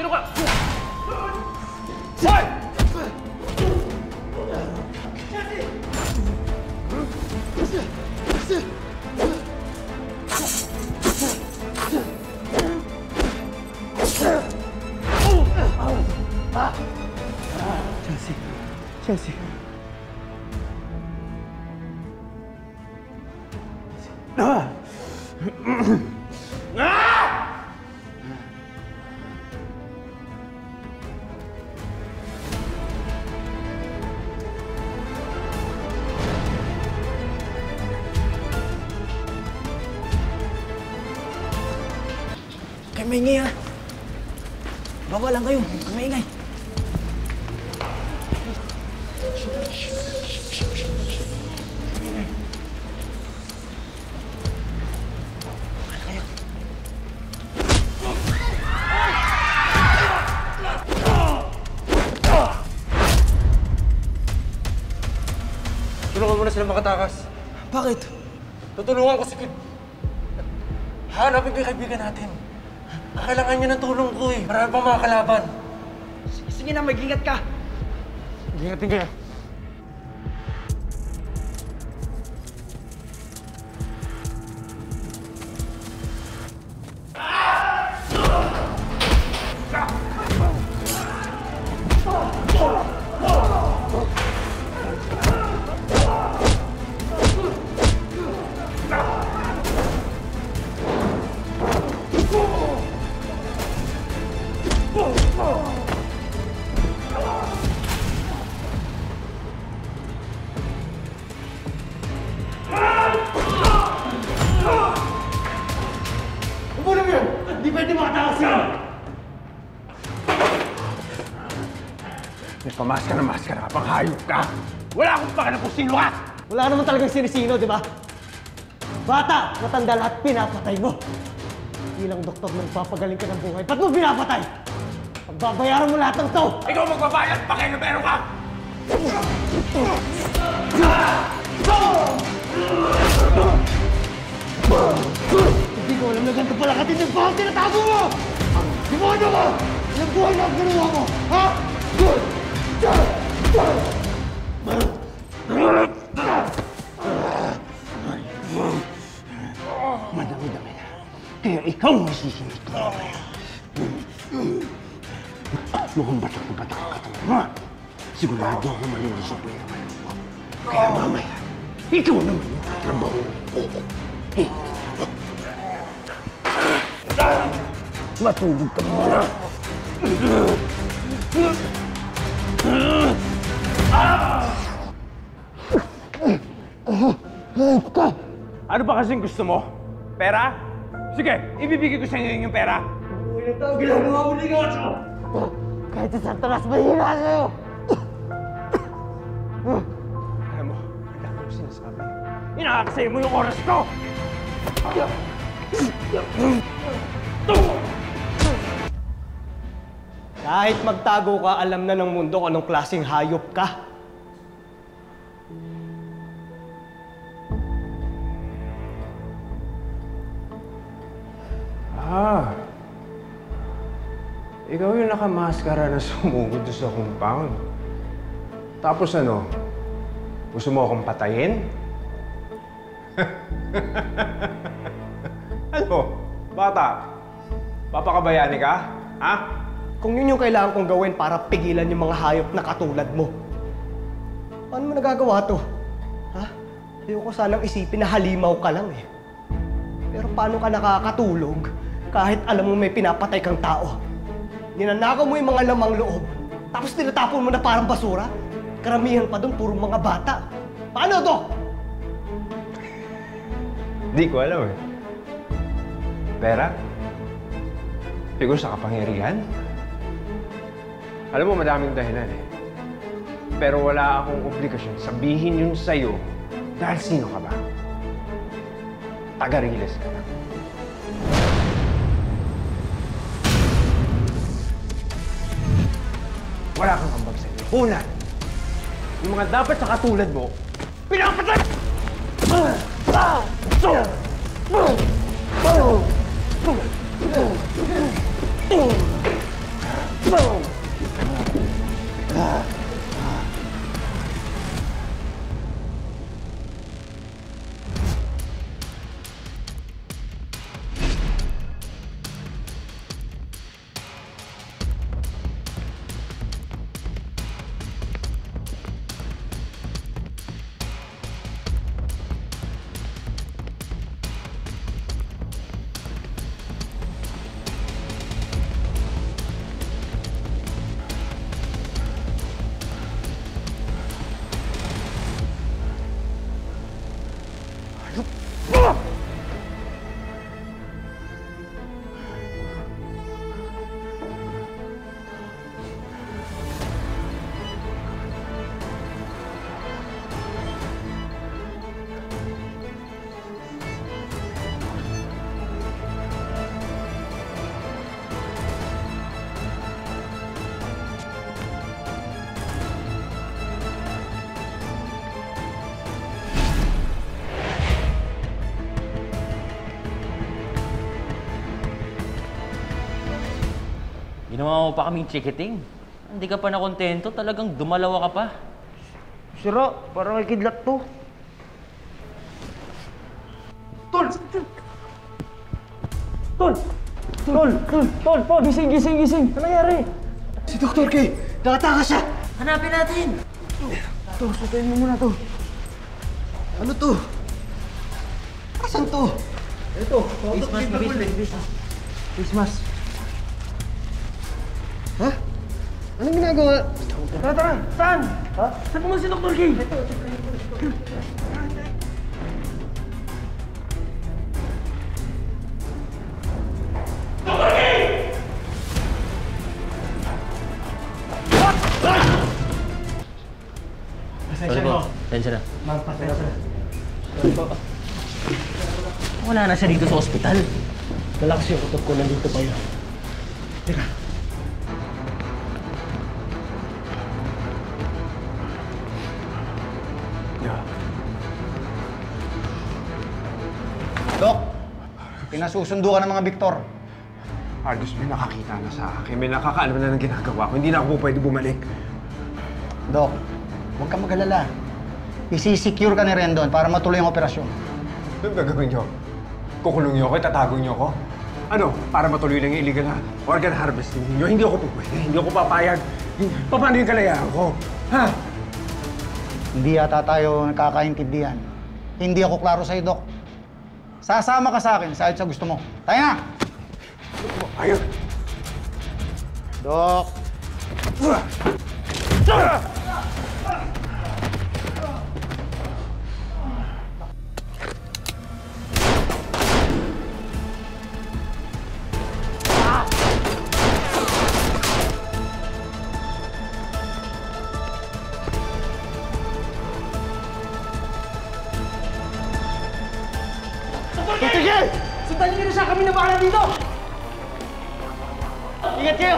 Sino ka? Hoy! Chelsea. Ah! Kayo maingay ha. Bawa lang kayo. Maingay. Tulungan mo na sila makatakas. Bakit? Tutulungan ko si Kid. Hanapin ko yung kaibigan natin. Kailangan niya ng tulong ko eh. Marami pang mga kalaban. Sige na, mag-ingat ka. Ingatin kayo. Hindi pwede makatakas yan! May pamaskara ka pang hayop ka! Wala akong pakialam kung sino ka! Wala ka naman talagang sinisino, di ba? Bata, matanda lahat, pinapatay mo. Bilang doktor na nagpapagaling ka ng buhay, ba't mo pinapatay? Pagbabayaran mo lahat ng to! Ikaw magbabayad, pakialamero ka! Hindi ko alam na ganito pala katinding pa ang tinatago mo! Demonyo mo! Ilang buhay na ang ginawa mo, ha? Madami-dami na. Kaya ikaw masisimit ko mamaya. Mukhang batak na batak ang katawan mo. Sigurado ako malilisipin naman mo. Kaya mamaya, ikaw naman yung tatrabaho ko. Matulog ka muna. Ano ba kasing gusto mo? Pera? Sige, ibibigay ko sa inyo yung pera. Ilang taong ginagawa mo negosyo! Kahit sa Santoras, mahina sa'yo! Alam mo, ang dami mo sinasabi. Inakakasaya mo yung oras ko! Kahit magtago ka, alam na ng mundo kung anong klaseng hayop ka. Ikaw yung nakamaskara na sumugod sa compound. Tapos ano, gusto mo akong patayin? Ano, bata? Papakabayani ka? Ha? Kung yun yung kailangan kong gawin para pigilan yung mga hayop na katulad mo, paano mo nagagawa to? Ha? Ayoko sanang isipin na halimaw ka lang eh. Pero paano ka nakakatulog kahit alam mo may pinapatay kang tao? Ninanakaw mo yung mga lamang loob, tapos tinatapon mo na parang basura? Karamihan pa doon, puro mga bata. Paano to? Di ko alam eh. Pera? Siguro sa kapangyarihan? Alam mo, madaming dahilan eh. Pero wala akong obligasyon sabihin yun sa'yo dahil sino ka ba? Taga-Riles ka lang. Wala kang ambag sa'yo. Una, yung mga dapat sa katulad mo, pinapatay! Ginawa mo pa kaming chikiting. Hindi ka pa nakontento, talagang dumalawa ka pa. Sira, parang may kidlat to. Tol! Tol! Tol! Tol! Tol! Tol! Gising! Gising! Gising! Ano nangyari? Si Dr. K, nakatakas siya! Hanapin natin! Ito, sutayin mo muna to. Ano to? Asan to? Ito, Face mask, face mask. Ha? Anong ginagawa? Tara, tara! Saan? Ha? Saan mo si Dr. K? Sorry po. Tensya na. Ma'am, pasensya. Wala na siya dito sa ospital. Malakas yung kutob ko, nandito pa yun. Teka. Dok, pinasusundo ka ng mga Victor. Argus, may nakakita na sa akin. May nakakaalam na ng ginagawa ko. Hindi na ako pwede bumalik. Dok, huwag kang mag-alala. Isisecure ka ni Rendon para matuloy ang operasyon. Ano gagawin niyo? Kukulong niyo ako? Itatago niyo ako? Ano? Para matuloy lang yung illegal na organ harvesting niyo? Hindi ako pupwede. Hindi ako papayag. Paano yung kalayaan ko? Ha? Hindi yata tayo nakakaintindihan. Hindi ako klaro sa'yo, Dok. Sasama ka sa akin sa gusto mo. Tayo na! Ayun! Dok! Tigil! Sundan niyo na siya! Kami na bahala dito! Ingat kayo!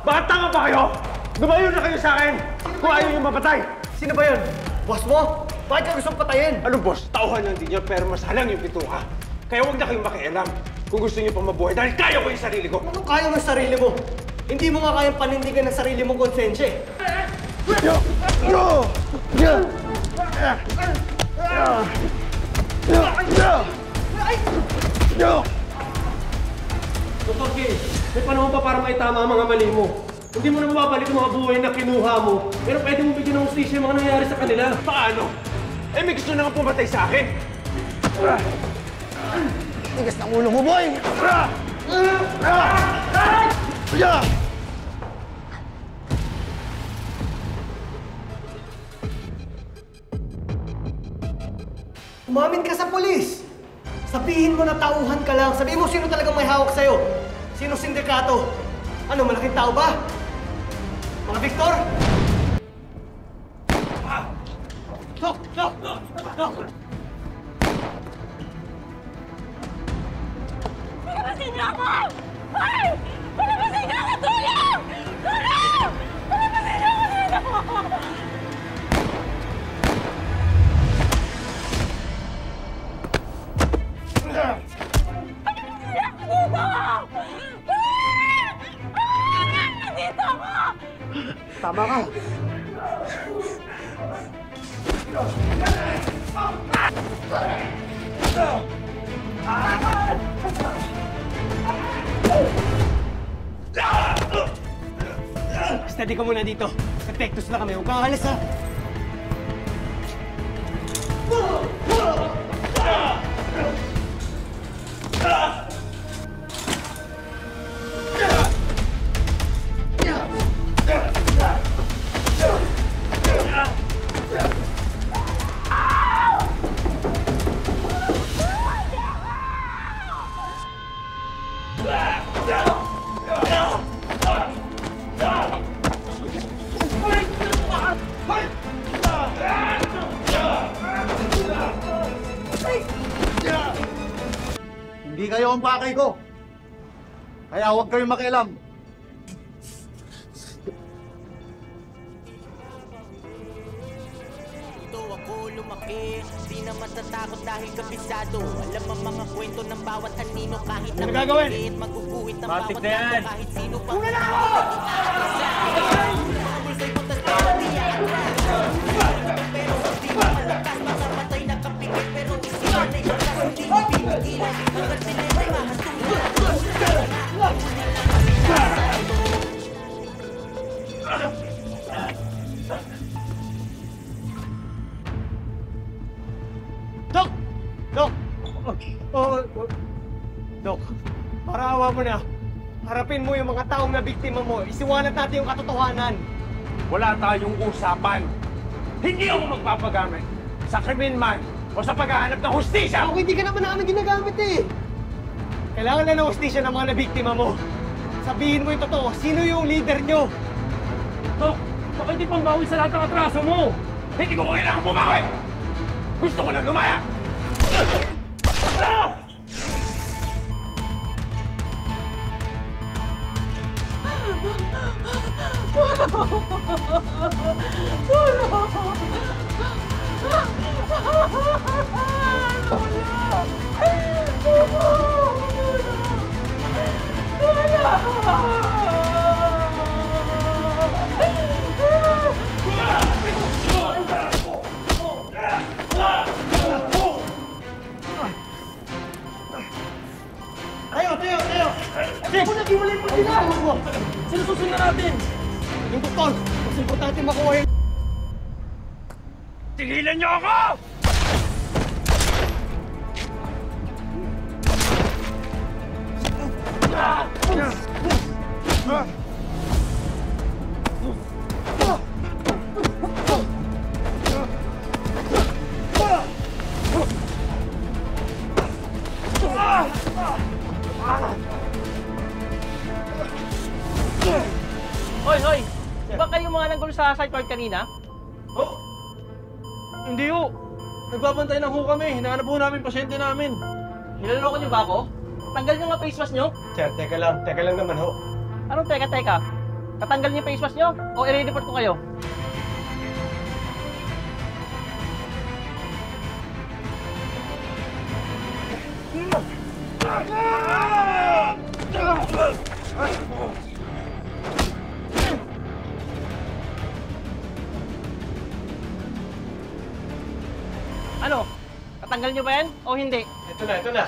Bakit tanga pa kayo? Lumayo na kayo sa akin! Kung ayaw yung mapatay! Sino ba yun? Boss mo? Bakit ka gustong patayin? Anong boss? Tauhan lang din yun, pero masalang yung pituka. Kaya huwag na kayong makialam kung gusto niyo pa mabuhay dahil kaya ko yung sarili ko. Anong kaya mo sa sarili mo? Hindi mo nga kayang panindigan ng sarili mong konsensya eh. Dr. K, may panahon pa para maitama ang mga mali mo. Hindi mo na mababalik ang mga buhay na kinuha mo. Pero pwede mo bigyan ng hustisya yung mga nangyari sa kanila. Paano? Eh, may gusto na nga pumatay sa akin. Tigas ng ulo mo, boy! Umamin ka sa polis! Sabihin mo na tauhan ka lang. Sabihin mo sino talagang may hawak sa'yo. Sino sindikato? Ano, malaking tao ba? Mga Victor? Dok! Dok! Dok! Palabasin niyo ako! Ay! Palabasin niyo ako! Tulong! Tulong! Palabasin niyo ako dito! Palabasin niyo ako dito! Nandito ako! Tama ka. Steady ka muna dito. Protectus na kami. Huwag kang alis, ha? Hindi kayo ang pakay ko. Kaya huwag kayong makialam. Dito ako lumaki, di na matatakot dahil kabisado. Alam ang mga kwento ng bawat anino kahit na maliit, maguguhit ang bawat gato kahit sino pa. Una na ako! Pero hindi mo malakas, makamatay na kapikit. Pero isipan na ibakas, hindi pipigilan. Hanggang sila ay mahatulan. Dok! Dok! Dok, para awa mo na. Harapin mo yung mga taong na biktima mo. Isiwalat natin yung katotohanan. Wala tayong usapan. Hindi ako magpapagamit sa krimen man o sa paghahanap ng hustisya! Ako, hindi ka naman namin ginagamit eh. Kailangan na ng hustisya ng mga nabiktima mo. Sabihin mo yung totoo. Sino yung leader nyo? Dok, baka hindi pambawi sa lahat ng atraso mo! Hindi ko kailangan bumawi! Gusto ko na lumaya! Sino susunod natin? Yung doktor! Mas importante makuha yung... Tigilan niyo ako! Hoy, hoy! Di ba kayo mga nanggulo sa site court kanina? Oh! Hindi ho! Nagbabantay lang ho kami. Hinahanap ho namin pasyente namin. Nilaloko niyo ba ako? Tanggal niyo nga face mask niyo? Sir, teka lang naman ho. Anong teka? Tatanggal niyo yung face mask niyo? O i-report ko kayo? Ano? Tatanggal niyo ba yan o hindi? Ito na.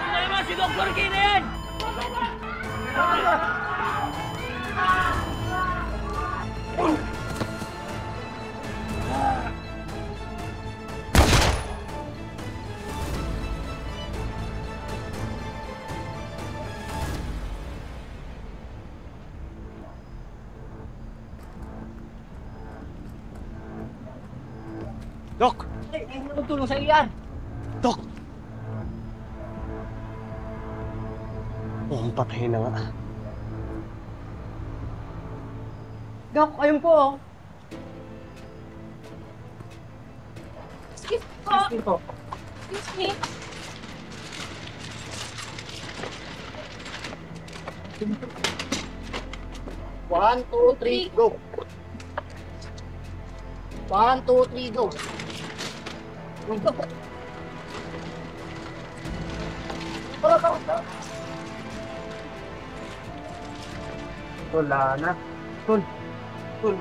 Ano naman si Dr. K na yan? Dok! Magtulong sa iyan. Dok! Mukhang patay na nga. Dok, ayun po. Excuse po. Excuse me. One, two, three, go. 1, 2, 3, go. Wala na. Tol,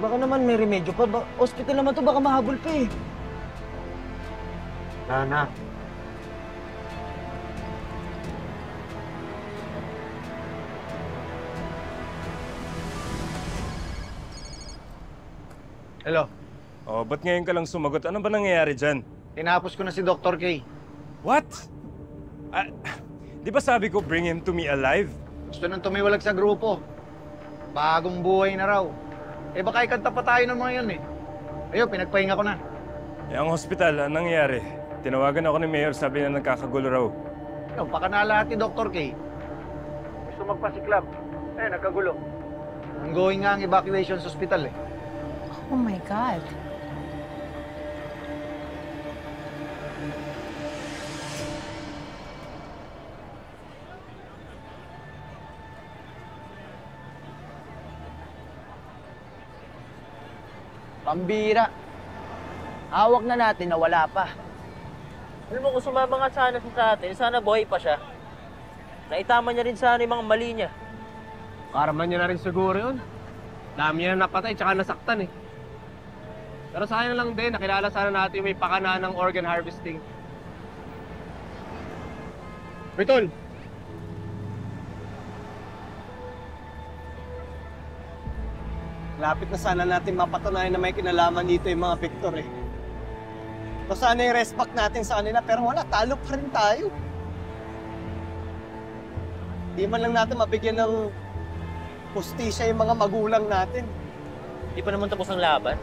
baka naman may remedyo pa. Hospital naman to, baka mahabol pa eh. Wala na. Hello. Oh, ba't ngayon ka lang sumagot? Ano ba nangyayari dyan? Tinapos ko na si Dr. K. What? Ah, di ba sabi ko bring him to me alive? Gusto nang tumiwalag sa grupo. Bagong buhay na raw. Eh baka ikanta pa tayo ng mga yun eh. Ayun, pinagpahinga ko na. Eh, ang hospital, anong nangyayari? Tinawagan ako ni Mayor, sabi na nagkakagulo raw. Yung pakanala ni Dr. K. Gusto magpasiklab. Nagkagulo. Ongoing nga ang evacuation sa hospital eh. Oh my God. Pambira. Hawak na natin na wala pa. Alam mo, kung sumama nga sana siya sa atin, sana buhay pa siya. Naitama niya rin sana yung mga mali niya. Karaman niya na rin siguro yun. Dami niya na napatay tsaka nasaktan eh. Pero sayang lang din, nakilala sana natin yung may pakana ng organ harvesting. Uy, Tol! Lapit na sana natin mapatunayan na may kinalaman dito yung mga Victor eh. So sana yung respect natin sa kanila, pero wala, talo pa rin tayo. Di man lang natin mabigyan ng hustisya yung mga magulang natin. Di pa naman tapos ang laban.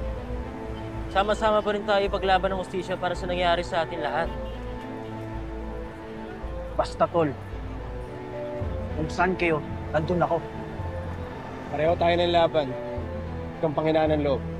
Sama-sama pa rin tayo paglaban ng hustisya para sa nangyari sa atin lahat. Basta, Tol. Kung saan kayo, nandun ako. Pareho tayo ng laban. Kang Panginoon ng loob.